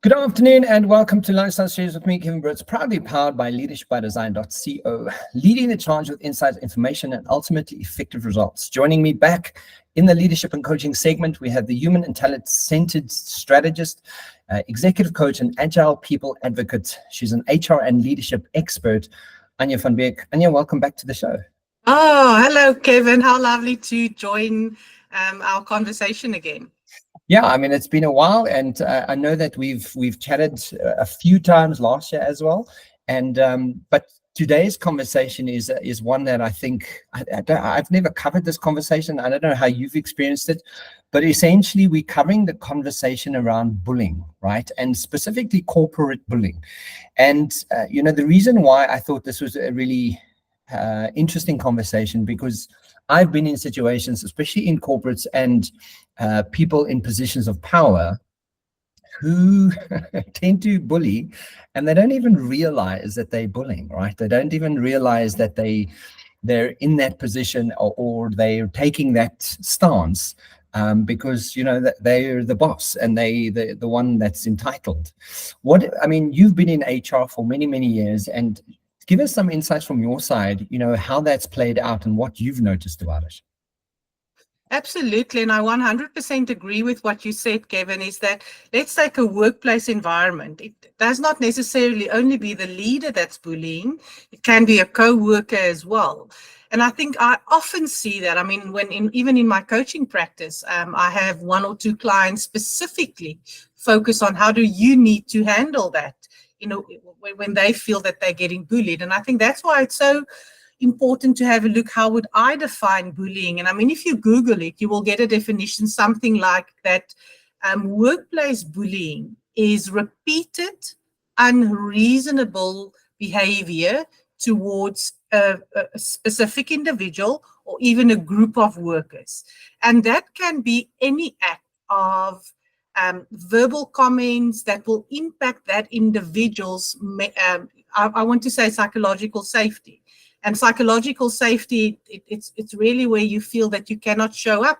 Good afternoon and welcome to Lifestyle Strategies with me, Kevin Britz, proudly powered by leadershipbydesign.co, leading the charge with insights, information, and ultimately effective results. Joining me back in the leadership and coaching segment, we have the human and talent-centered strategist, executive coach, and agile people advocate. She's an HR and leadership expert, Anja van Beek. Anja, welcome back to the show. Oh, hello, Kevin. How lovely to join our conversation again. Yeah, I mean, it's been a while, and I know that we've chatted a few times last year as well. And but today's conversation is one that I think I've never covered this conversation. I don't know how you've experienced it, but essentially we're covering the conversation around bullying, right? And specifically corporate bullying. And the reason why I thought this was a really interesting conversation, because I've been in situations, especially in corporates and people in positions of power, who tend to bully, and they don't even realize that they're bullying, right? They don't even realize that they're in that position or they're taking that stance because that they're the boss and the one that's entitled. You've been in HR for many years, and give us some insights from your side, how that's played out and what you've noticed about it. Absolutely. And I 100% agree with what you said, Kevin, is that let's take a workplace environment. It does not necessarily only be the leader that's bullying. It can be a co-worker as well. And I think I often see that. I mean, even in my coaching practice, I have one or two clients specifically focus on how do you need to handle that, when they feel that they're getting bullied. And I think that's why it's so important to have a look, how would I define bullying? And I mean, if you Google it, you will get a definition, something like that. Workplace bullying is repeated, unreasonable behavior towards a specific individual or even a group of workers. And that can be any act of verbal comments that will impact that individual's, I want to say, psychological safety. And psychological safety, it's really where you feel that you cannot show up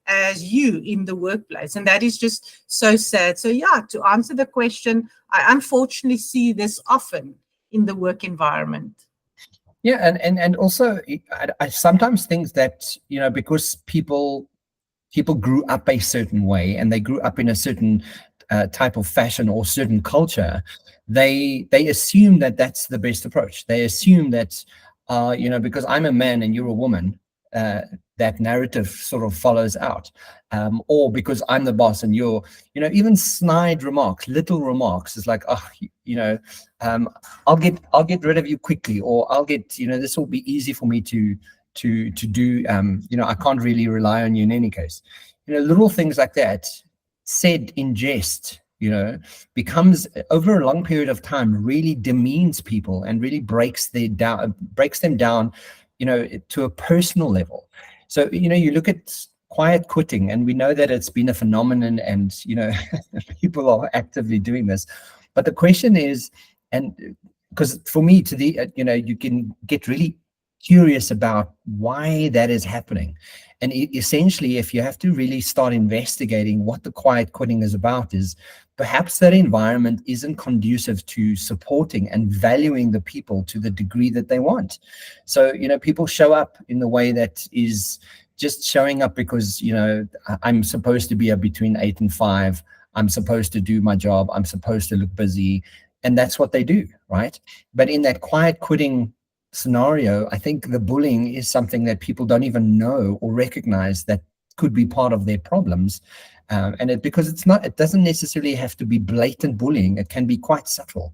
as you in the workplace. And that is just so sad. So yeah, to answer the question, I unfortunately see this often in the work environment. Yeah, and also I sometimes think that, because people grew up a certain way and they grew up in a certain type of fashion or certain culture, they assume that that's the best approach. They assume that, because I'm a man and you're a woman, that narrative sort of follows out. Or because I'm the boss and you're, even snide remarks, little remarks is like, I'll get rid of you quickly, or I'll get, this will be easy for me to do, I can't really rely on you in any case. Little things like that said in jest, becomes over a long period of time really demeans people and really breaks them down, to a personal level. So, you look at quiet quitting, and we know that it's been a phenomenon, and, people are actively doing this. But the question is, and because for me, you can get really curious about why that is happening. And essentially, if you have to really start investigating what the quiet quitting is about, is perhaps that environment isn't conducive to supporting and valuing the people to the degree that they want. So, people show up in the way that is just showing up because, I'm supposed to be up between 8 and 5. I'm supposed to do my job. I'm supposed to look busy. And that's what they do, right? But in that quiet quitting scenario, I think the bullying is something that people don't even know or recognize that could be part of their problems. Because it doesn't necessarily have to be blatant bullying. It can be quite subtle.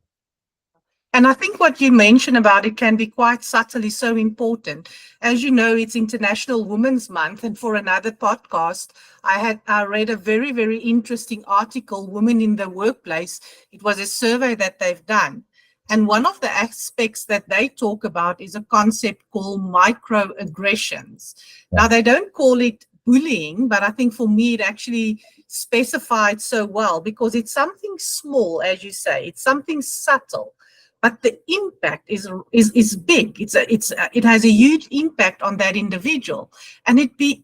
And I think what you mentioned about it can be quite subtle is so important. As you know, it's International Women's Month. And for another podcast, I read a very, very interesting article, Women in the Workplace. It was a survey that they've done. And one of the aspects that they talk about is a concept called microaggressions. Now, they don't call it bullying, but I think for me, it actually specified so well, because it's something small, as you say, it's something subtle, but the impact is big. It has a huge impact on that individual. And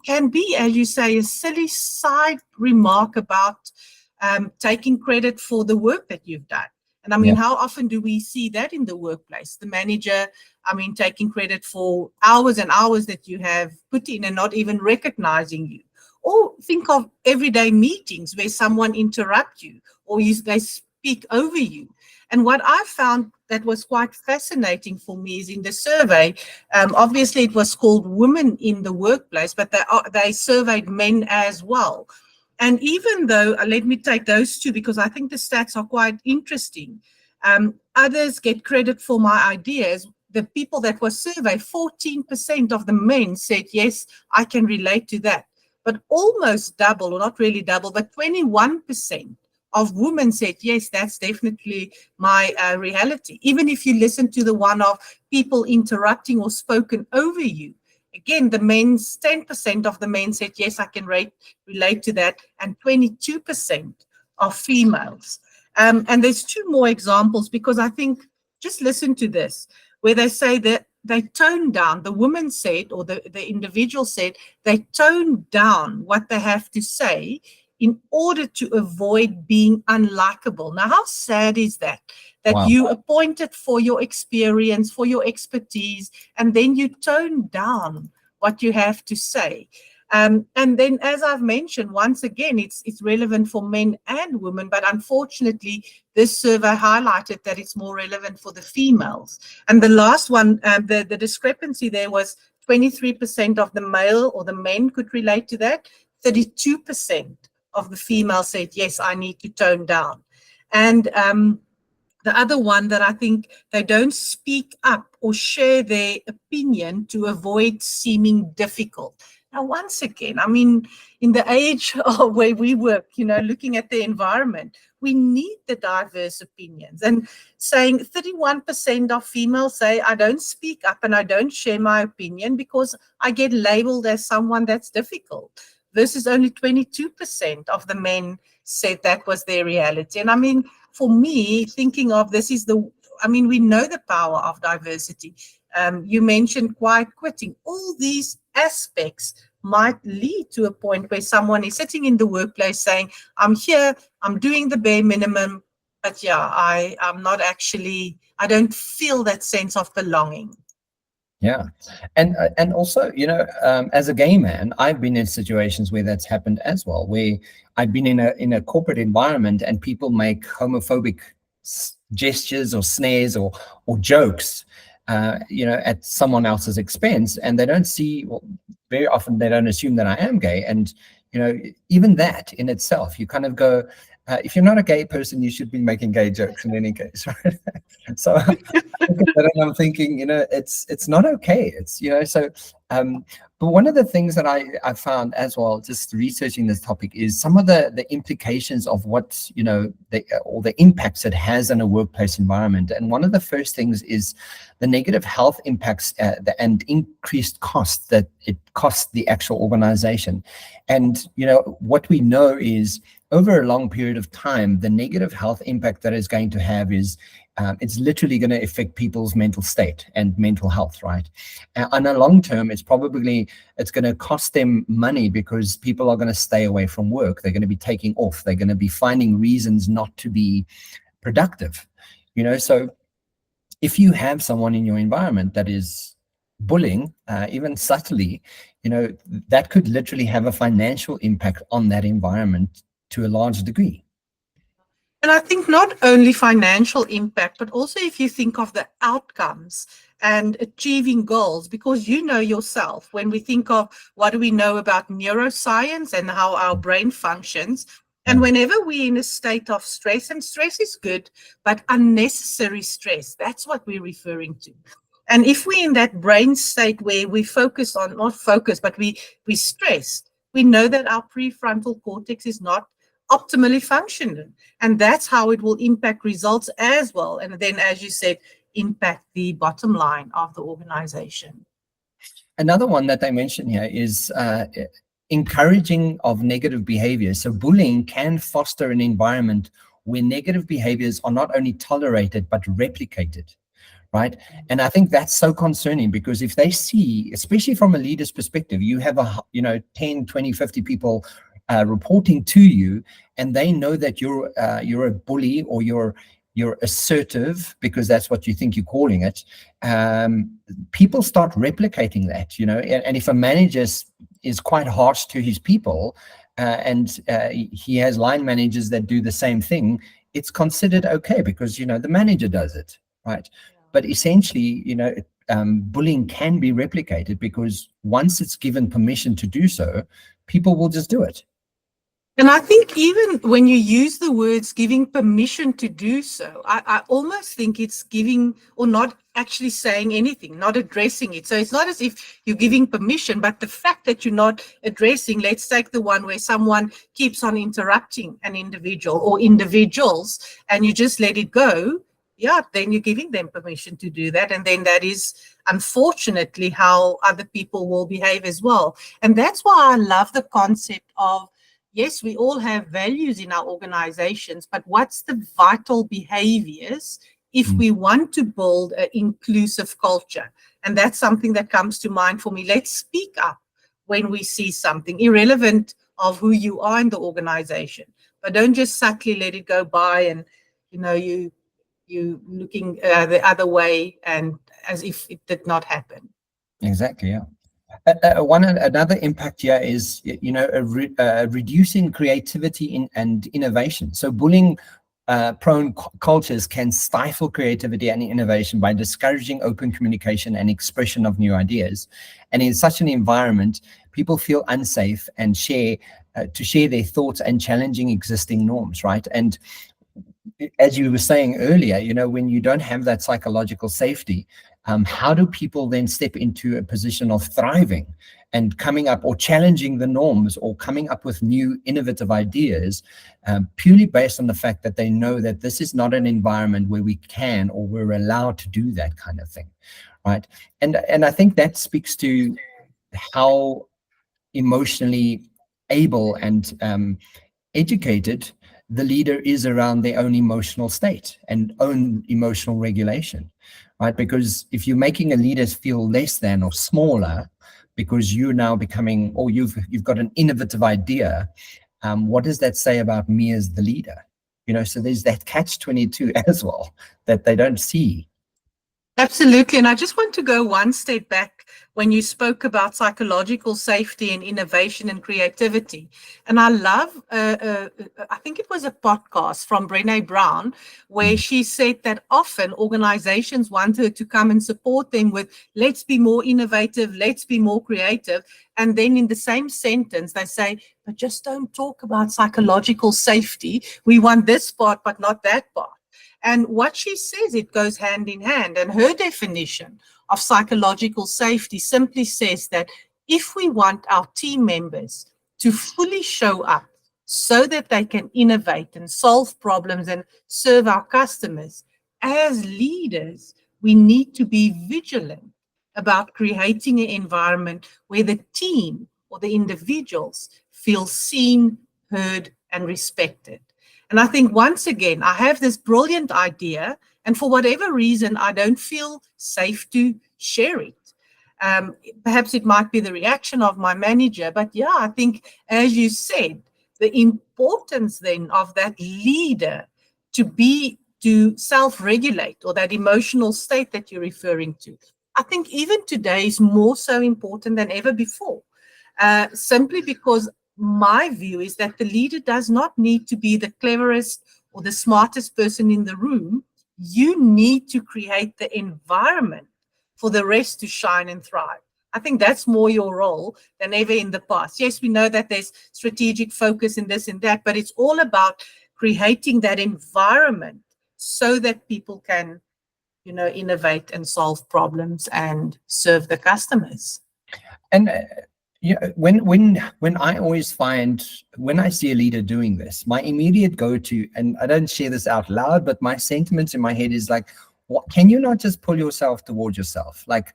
can be, as you say, a silly side remark about taking credit for the work that you've done. And I mean, Yeah. how often do we see that in the workplace? The manager, I mean, taking credit for hours and hours that you have put in and not even recognizing you. Or think of everyday meetings where someone interrupts you or they speak over you. And what I found that was quite fascinating for me is in the survey, obviously it was called Women in the Workplace, but they surveyed men as well. And even though, let me take those two because I think the stats are quite interesting. Others get credit for my ideas. The people that were surveyed, 14% of the men said, yes, I can relate to that. But almost double, or not really double, but 21% of women said, yes, that's definitely my reality. Even if you listen to the one of people interrupting or spoken over you, again, the men's 10% of the men said, yes, I can relate to that, and 22% of females. And there's two more examples because I think, just listen to this, where they say that they tone down, the woman said, or the individual said, they tone down what they have to say in order to avoid being unlikable. Now, how sad is that? That Wow. you appointed for your experience, for your expertise, and then you tone down what you have to say. And then, as I've mentioned, once again, it's relevant for men and women, but unfortunately, this survey highlighted that it's more relevant for the females. And the last one, the discrepancy there was 23% of the male or the men could relate to that, 32% of the females said, yes, I need to tone down. And the other one that I think they don't speak up or share their opinion to avoid seeming difficult. Now, once again, I mean, in the age of where we work, looking at the environment, we need the diverse opinions. And saying 31% of females say, I don't speak up and I don't share my opinion because I get labeled as someone that's difficult, versus only 22% of the men said that was their reality. And I mean, for me, thinking of this is we know the power of diversity. You mentioned quiet quitting. All these aspects might lead to a point where someone is sitting in the workplace saying, I'm here, I'm doing the bare minimum, but yeah, I'm not actually, I don't feel that sense of belonging. Yeah, and also, as a gay man, I've been in situations where that's happened as well, where I've been in a corporate environment and people make homophobic gestures or snares or jokes, at someone else's expense, and they don't see. Well, very often they don't assume that I am gay, and even that in itself, you kind of go, if you're not a gay person, you should be making gay jokes in any case, right? So I'm thinking, it's not okay. It's, so, but one of the things that I found as well, just researching this topic, is some of the implications of what, or the impacts it has in a workplace environment. And one of the first things is the negative health impacts and increased costs that it costs the actual organization. And, what we know is over a long period of time, the negative health impact that is going to have is it's literally going to affect people's mental state and mental health, right? On a long term, it's going to cost them money because people are going to stay away from work. They're going to be taking off. They're going to be finding reasons not to be productive. So if you have someone in your environment that is bullying, even subtly, that could literally have a financial impact on that environment to a large degree. And I think not only financial impact, but also if you think of the outcomes and achieving goals, because yourself, when we think of what do we know about neuroscience and how our brain functions, and whenever we're in a state of stress, and stress is good, but unnecessary stress, that's what we're referring to. And if we're in that brain state where we focus on, not focus, but we stress, we know that our prefrontal cortex is not optimally functioning. And that's how it will impact results as well. And then, as you said, impact the bottom line of the organization. Another one that they mention here is encouraging of negative behaviors. So bullying can foster an environment where negative behaviors are not only tolerated, but replicated. Right. And I think that's so concerning, because if they see, especially from a leader's perspective, you have 10, 20, 50 people reporting to you, and they know that you're a bully, or you're assertive, because that's what you think you're calling it. People start replicating that, and if a manager is quite harsh to his people, and he has line managers that do the same thing, it's considered okay because, the manager does it, right? But essentially, bullying can be replicated, because once it's given permission to do so, people will just do it. And I think even when you use the words giving permission to do so, I almost think it's giving, or not actually saying anything, not addressing it. So it's not as if you're giving permission, but the fact that you're not addressing, let's take the one where someone keeps on interrupting an individual or individuals, and you just let it go. Yeah, then you're giving them permission to do that. And then that is unfortunately how other people will behave as well. And that's why I love the concept of, yes, we all have values in our organizations, but what's the vital behaviors if we want to build an inclusive culture? And that's something that comes to mind for me. Let's speak up when we see something, irrelevant of who you are in the organization, but don't just subtly let it go by and, you looking the other way and as if it did not happen. Exactly, yeah. Another impact here is, reducing creativity and innovation. So bullying prone cultures can stifle creativity and innovation by discouraging open communication and expression of new ideas. And in such an environment, people feel unsafe and share their thoughts and challenging existing norms, right? And as you were saying earlier, when you don't have that psychological safety, how do people then step into a position of thriving and coming up or challenging the norms or coming up with new innovative ideas, purely based on the fact that they know that this is not an environment where we can or we're allowed to do that kind of thing, right? And I think that speaks to how emotionally able and educated the leader is around their own emotional state and own emotional regulation, right? Because if you're making a leader feel less than or smaller because you're now becoming, or you've got an innovative idea, what does that say about me as the leader? So there's that catch-22 as well that they don't see. Absolutely. And I just want to go one step back when you spoke about psychological safety and innovation and creativity. And I love, I think it was a podcast from Brené Brown, where she said that often organizations want her to come and support them with, let's be more innovative, let's be more creative. And then in the same sentence, they say, but just don't talk about psychological safety. We want this part, but not that part. And what she says, it goes hand in hand. And her definition of psychological safety simply says that if we want our team members to fully show up so that they can innovate and solve problems and serve our customers, as leaders, we need to be vigilant about creating an environment where the team or the individuals feel seen, heard, and respected. And I think, once again, I have this brilliant idea, and for whatever reason, I don't feel safe to share it. Perhaps it might be the reaction of my manager, but yeah, I think, as you said, the importance then of that leader to self-regulate, or that emotional state that you're referring to, I think even today is more so important than ever before, simply because my view is that the leader does not need to be the cleverest or the smartest person in the room. You need to create the environment for the rest to shine and thrive. I think that's more your role than ever in the past. Yes, we know that there's strategic focus in this and that, but it's all about creating that environment so that people can, innovate and solve problems and serve the customers. And when I always find, when I see a leader doing this, my immediate go-to, and I don't share this out loud, but my sentiments in my head is like, what, can you not just pull yourself towards yourself? Like,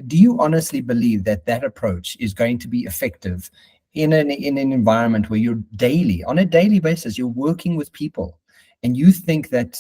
do you honestly believe that approach is going to be effective in an environment where you're on a daily basis, you're working with people, and you think that,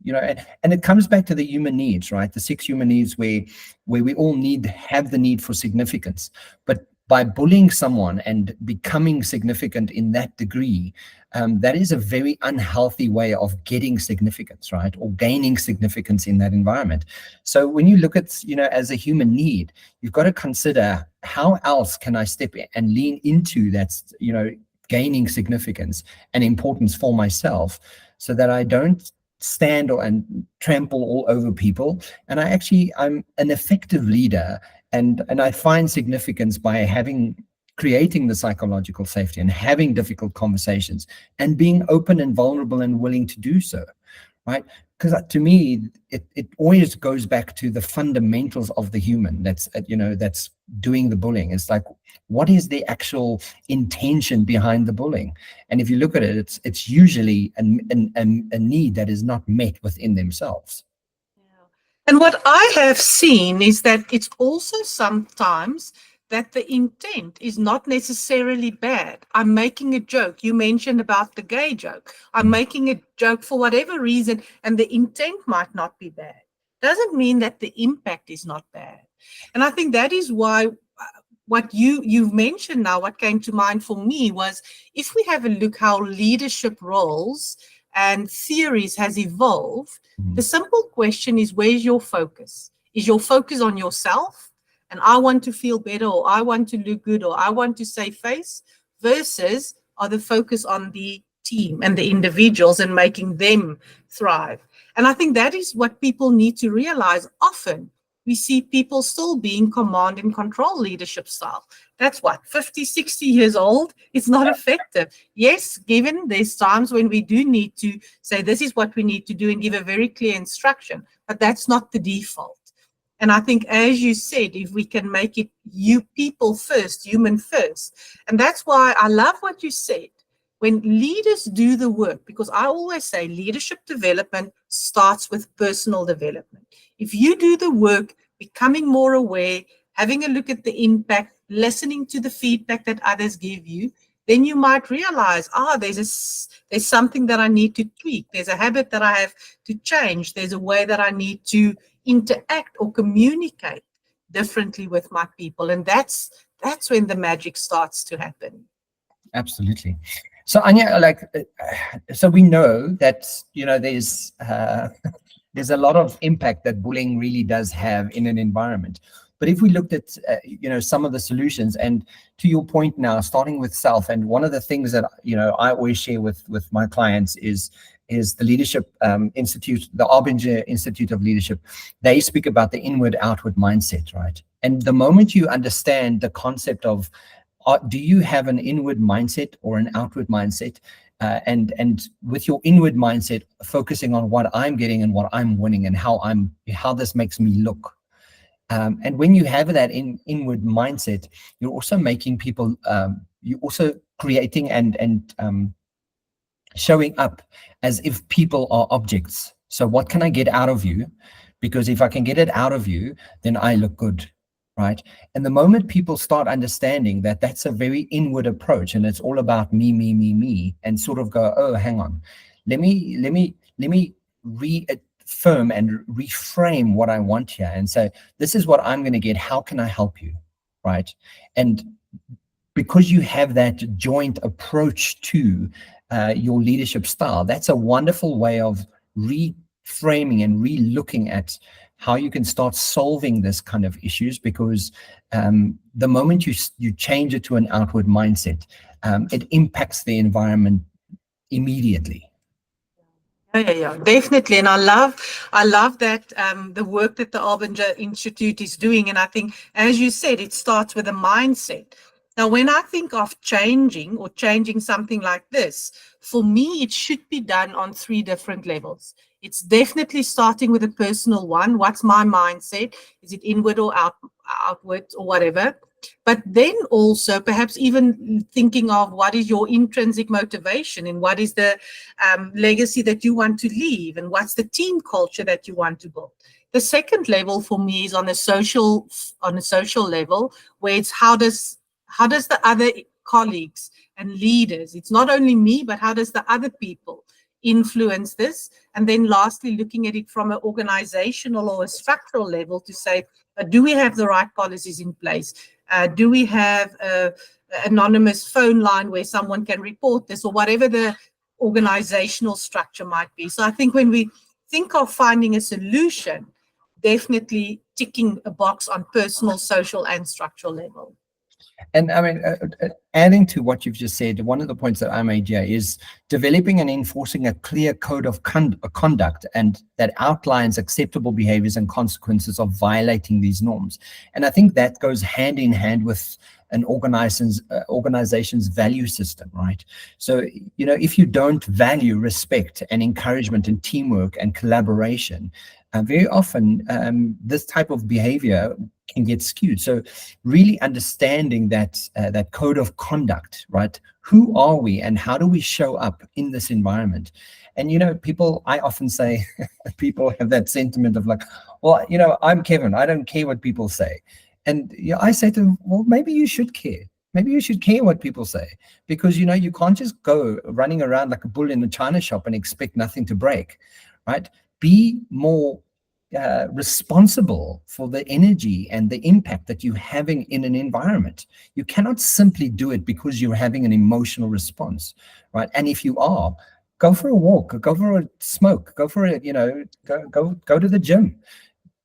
and it comes back to the human needs, right? The 6 human needs where we all have the need for significance. But by bullying someone and becoming significant in that degree, that is a very unhealthy way of getting significance, right? Or gaining significance in that environment. So when you look at, as a human need, you've got to consider how else can I step in and lean into that, gaining significance and importance for myself, so that I don't stand and trample all over people. And I'm an effective leader, and I find significance by creating the psychological safety and having difficult conversations and being open and vulnerable and willing to do so, right? Because to me, it always goes back to the fundamentals of the human that's doing the bullying. It's like, what is the actual intention behind the bullying? And if you look at it, it's usually a need that is not met within themselves. And what I have seen is that it's also sometimes that the intent is not necessarily bad. I'm making a joke. You mentioned about the gay joke. I'm making a joke for whatever reason, and the intent might not be bad. Doesn't mean that the impact is not bad. And I think that is why what you've mentioned now, what came to mind for me was, if we have a look how leadership roles and theories has evolved, the simple question is, where's your focus? Is your focus on yourself? And I want to feel better, or I want to look good, or I want to save face, versus are the focus on the team and the individuals and making them thrive? And I think that is what people need to realize. Often we see people still being command and control leadership style. That's what, 50, 60 years old? It's not effective. Yes, given there's times when we do need to say, this is what we need to do and give a very clear instruction, but that's not the default. And I think, as you said, if we can make it people first, human first, and that's why I love what you said. When leaders do the work, because I always say leadership development starts with personal development. If you do the work, becoming more aware, having a look at the impact, listening to the feedback that others give you, then you might realize, there's something that I need to tweak. There's a habit that I have to change. There's a way that I need to interact or communicate differently with my people. And that's when the magic starts to happen. Absolutely. So Anja, so we know that, there's a lot of impact that bullying really does have in an environment. But if we looked at, some of the solutions, and to your point now, starting with self, and one of the things that, I always share with my clients is the Leadership Institute, the Arbinger Institute of Leadership. They speak about the inward-outward mindset, right? And the moment you understand the concept of, do you have an inward mindset or an outward mindset? And with your inward mindset, focusing on what I'm getting and what I'm winning and how this makes me look. And when you have that inward mindset, you're also making people, you're also creating and showing up as if people are objects. So what can I get out of you? Because if I can get it out of you, then I look good, right? And the moment people start understanding that that's a very inward approach, and it's all about me, and sort of go, oh, hang on, let me reaffirm and reframe what I want here, and say, this is what I'm going to get. How can I help you, right? And because you have that joint approach to your leadership style, that's a wonderful way of reframing and re-looking at how you can start solving this kind of issues, because the moment you change it to an outward mindset, it impacts the environment immediately. Yeah, definitely. And I love that the work that the Arbinger Institute is doing. And I think, as you said, it starts with a mindset. Now, when I think of changing something like this, for me, it should be done on 3 different levels. It's definitely starting with a personal one. What's my mindset? Is it inward or outward or whatever? But then also perhaps even thinking of what is your intrinsic motivation, and what is the legacy that you want to leave, and what's the team culture that you want to build. The second level for me is on a social level, where it's how does the other colleagues and leaders, it's not only me, but how does the other people influence this? And then lastly, looking at it from an organizational or a structural level to say, Do we have the right policies in place? Do we have an anonymous phone line where someone can report this, or whatever the organizational structure might be? So I think when we think of finding a solution, definitely ticking a box on personal, social, and structural level. And I mean, adding to what you've just said, one of the points that I made here is developing and enforcing a clear code of conduct, and that outlines acceptable behaviors and consequences of violating these norms. And I think that goes hand in hand with an organization's value system, right? So, you know, if you don't value respect and encouragement and teamwork and collaboration, very often this type of behavior can get skewed. So really understanding that that code of conduct, right? Who are we and how do we show up in this environment? And, you know, people, I often say, people have that sentiment of like, well, you know, I'm Kevin, I don't care what people say. And you know, I say to them, well, maybe you should care. Maybe you should care what people say, because, you know, you can't just go running around like a bull in a china shop and expect nothing to break, right? Be more responsible for the energy and the impact that you're having in an environment. You cannot simply do it because you're having an emotional response, right? And if you are, go for a walk, go for a smoke, go for a, you know, go to the gym.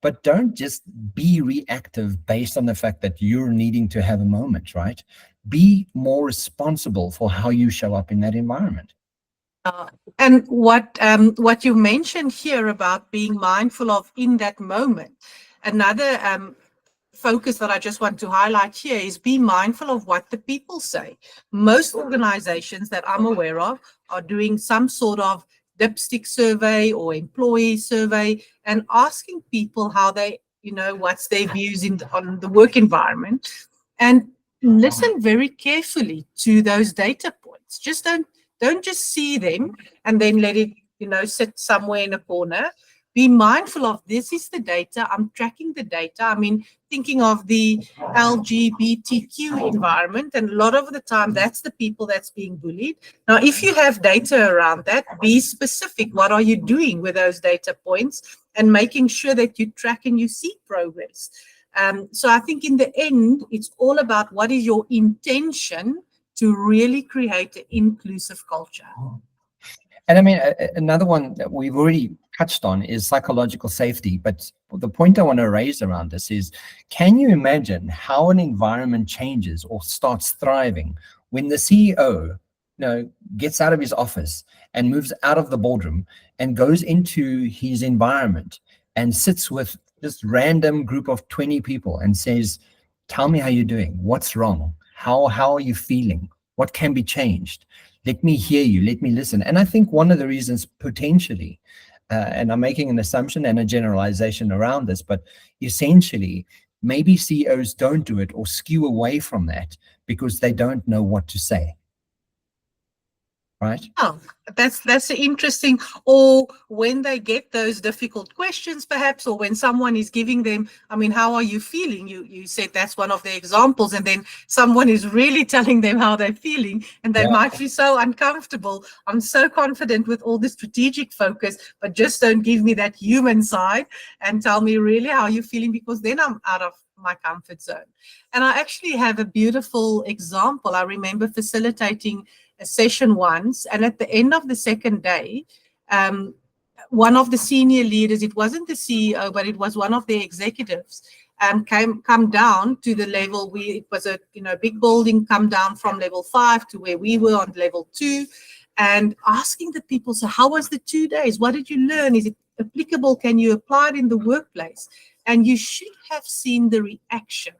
But don't just be reactive based on the fact that you're needing to have a moment, right? Be more responsible for how you show up in that environment. And what you mentioned here about being mindful of in that moment, another focus that I just want to highlight here is be mindful of what the people say. Most organizations that I'm aware of are doing some sort of dipstick survey or employee survey and asking people how they, you know, what's their views on the work environment, and listen very carefully to those data points. Just don't just see them and then let it, you know, sit somewhere in a corner. Be mindful of, this is the data, I'm tracking the data. I mean, thinking of the LGBTQ environment, and a lot of the time that's the people that's being bullied. Now, if you have data around that, be specific. What are you doing with those data points, and making sure that you track and you see progress. So I think in the end, it's all about what is your intention to really create an inclusive culture. And I mean, another one that we've already touched on is psychological safety. But the point I want to raise around this is, can you imagine how an environment changes or starts thriving when the CEO, you know, gets out of his office and moves out of the boardroom and goes into his environment and sits with this random group of 20 people and says, tell me how you're doing. What's wrong? How are you feeling? What can be changed? Let me hear you. Let me listen. And I think one of the reasons potentially, and I'm making an assumption and a generalization around this, but essentially, maybe CEOs don't do it or skew away from that because they don't know what to say. Right? Oh, that's interesting. Or when they get those difficult questions, perhaps, or when someone is giving them, I mean, how are you feeling? You said that's one of the examples, and then someone is really telling them how they're feeling, and they might be so uncomfortable. I'm so confident with all the strategic focus, but just don't give me that human side and tell me really how you're feeling, because then I'm out of my comfort zone. And I actually have a beautiful example. I remember facilitating a session once, and at the end of the second day, one of the senior leaders, it wasn't the CEO, but it was one of the executives, come down to the level it was a big building, come down from level 5 to where we were on level 2, and asking the people, so how was the 2 days? What did you learn? Is it applicable? Can you apply it in the workplace? And you should have seen the reaction.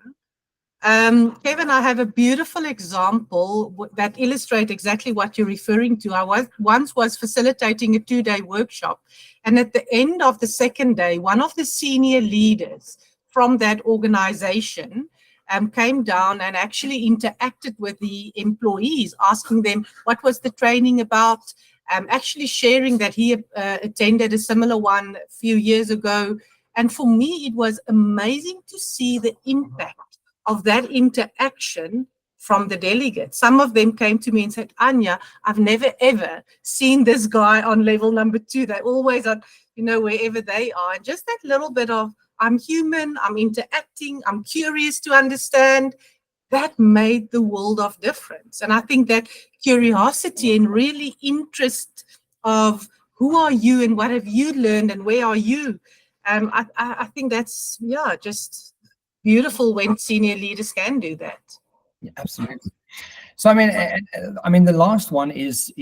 Kevin, I have a beautiful example that illustrates exactly what you're referring to. I once was facilitating a 2-day workshop, and at the end of the second day, one of the senior leaders from that organization came down and actually interacted with the employees, asking them what was the training about, actually sharing that he attended a similar one a few years ago. And for me, it was amazing to see the impact of that interaction from the delegates. Some of them came to me and said, Anja, I've never ever seen this guy on level number 2. They're always on, wherever they are. And just that little bit of I'm human, I'm interacting, I'm curious to understand. That made the world of difference. And I think that curiosity and really interest of who are you and what have you learned and where are you? I think that's, yeah, just beautiful when senior leaders can do that. Yeah, absolutely. So, I mean, the last one is,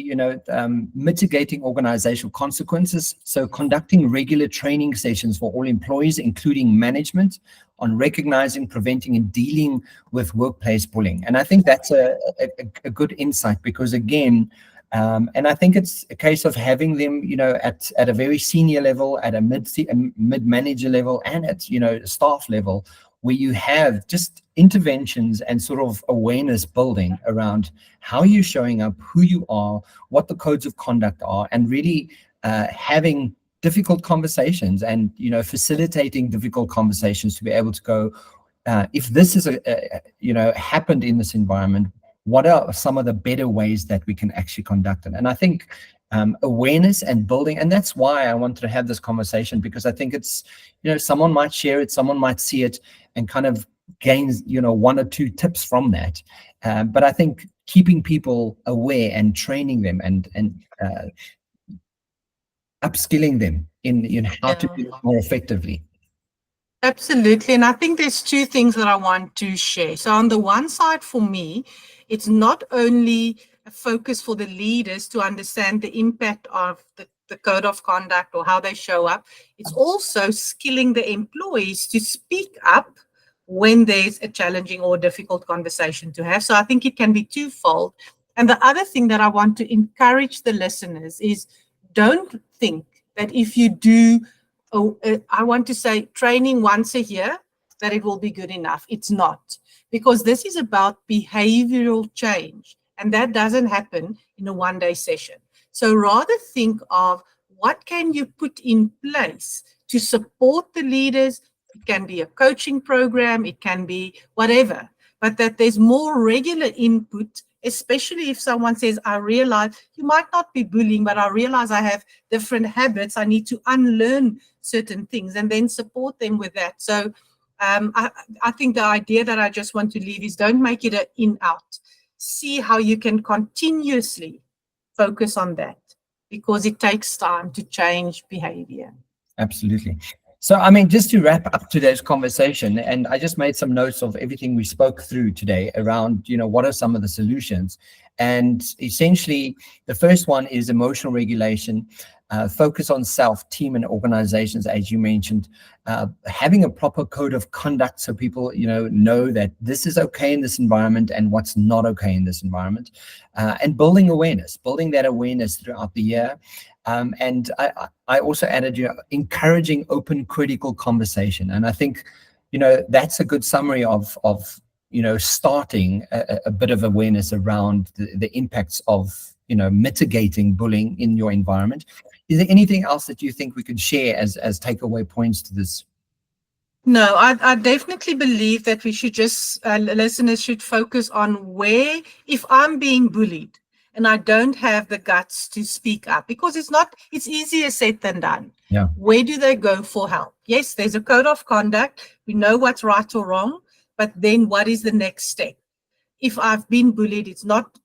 mitigating organizational consequences. So conducting regular training sessions for all employees, including management, on recognizing, preventing, and dealing with workplace bullying. And I think that's a good insight, because again, and I think it's a case of having them, at a very senior level, at a mid-manager level, and at, staff level, where you have just interventions and sort of awareness building around how you're showing up, who you are, what the codes of conduct are, and really having difficult conversations and, facilitating difficult conversations to be able to go, if this is happened in this environment, what are some of the better ways that we can actually conduct it? And I think awareness and building, and that's why I wanted to have this conversation, because I think it's, someone might share it, someone might see it and kind of gain, one or two tips from that. But I think keeping people aware and training them and upskilling them in how to do it more effectively. Absolutely. And I think there's two things that I want to share. So on the one side, for me, it's not only a focus for the leaders to understand the impact of the code of conduct or how they show up. It's also skilling the employees to speak up when there's a challenging or difficult conversation to have. So I think it can be twofold. And the other thing that I want to encourage the listeners is, don't think that if you do, I want to say, training once a year, that it will be good enough. It's not, because this is about behavioral change, and that doesn't happen in a one-day session. So rather think of what can you put in place to support the leaders. It can be a coaching program, it can be whatever, but that there's more regular input, especially if someone says, I realize you might not be bullying, but I realize I have different habits. I need to unlearn certain things, and then support them with that. So I think the idea that I just want to leave is, don't make it an in-out. See how you can continuously focus on that, because it takes time to change behavior. Absolutely. So, I mean, just to wrap up today's conversation, and I just made some notes of everything we spoke through today around, what are some of the solutions. And essentially, the first one is emotional regulation, focus on self, team, and organizations, as you mentioned, having a proper code of conduct so people, know that this is okay in this environment and what's not okay in this environment, and building that awareness throughout the year. And I also added, encouraging open, critical conversation. And I think, that's a good summary of starting a bit of awareness around the impacts of, mitigating bullying in your environment. Is there anything else that you think we could share as takeaway points to this? No, I definitely believe that we should just, listeners should focus on where, if I'm being bullied and I don't have the guts to speak up, because it's easier said than done. Yeah. Where do they go for help? Yes, there's a code of conduct. We know what's right or wrong, but then what is the next step? If I've been bullied, it's not,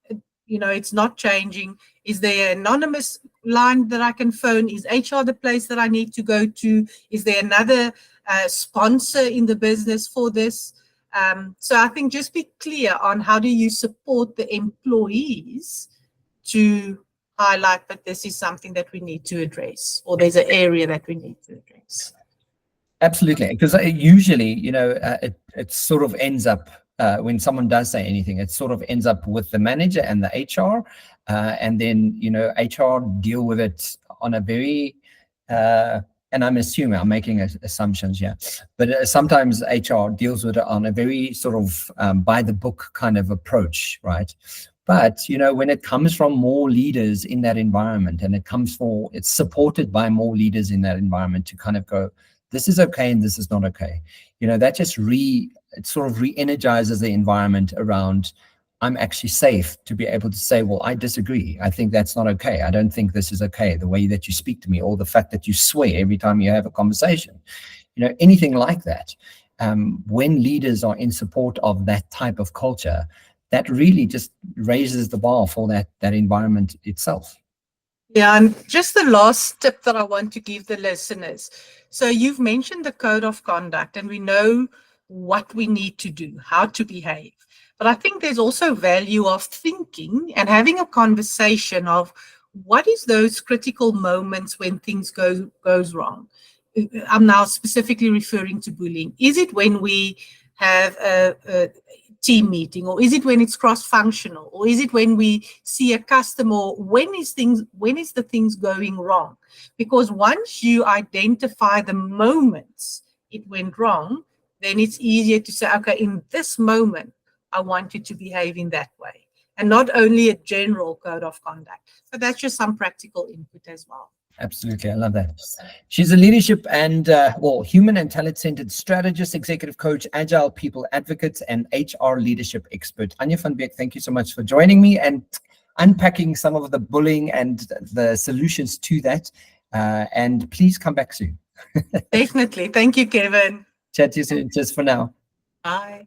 it's not changing. Is there an anonymous line that I can phone? Is HR the place that I need to go to? Is there another sponsor in the business for this? So I think just be clear on how do you support the employees to highlight that this is something that we need to address, or there's an area that we need to address. Absolutely, because usually, it sort of ends up, when someone does say anything, it sort of ends up with the manager and the HR, and then, HR deal with it on a very, and I'm assuming, I'm making assumptions here, but sometimes HR deals with it on a very sort of by the book kind of approach, right? But, when it comes from more leaders in that environment, and it's supported by more leaders in that environment to kind of go, this is okay and this is not okay. That just it sort of re-energizes the environment around, I'm actually safe to be able to say, well, I disagree. I think that's not okay. I don't think this is okay, the way that you speak to me, or the fact that you swear every time you have a conversation. anything like that. When leaders are in support of that type of culture, that really just raises the bar for that environment itself. Yeah, and just the last tip that I want to give the listeners. So you've mentioned the code of conduct, and we know what we need to do, how to behave. But I think there's also value of thinking and having a conversation of what is those critical moments when things goes wrong. I'm now specifically referring to bullying. Is it when we have a team meeting, or is it when it's cross-functional, or is it when we see a customer? When is the things going wrong? Because once you identify the moments it went wrong, then it's easier to say, okay, in this moment I want you to behave in that way, and not only a general code of conduct. So that's just some practical input as well. Absolutely. I love that. She's a leadership and, human and talent-centered strategist, executive coach, agile people advocate, and HR leadership expert. Anja van Beek, thank you so much for joining me and unpacking some of the bullying and the solutions to that. And please come back soon. Definitely. Thank you, Kevin. Chat to you soon. Just for now. Bye.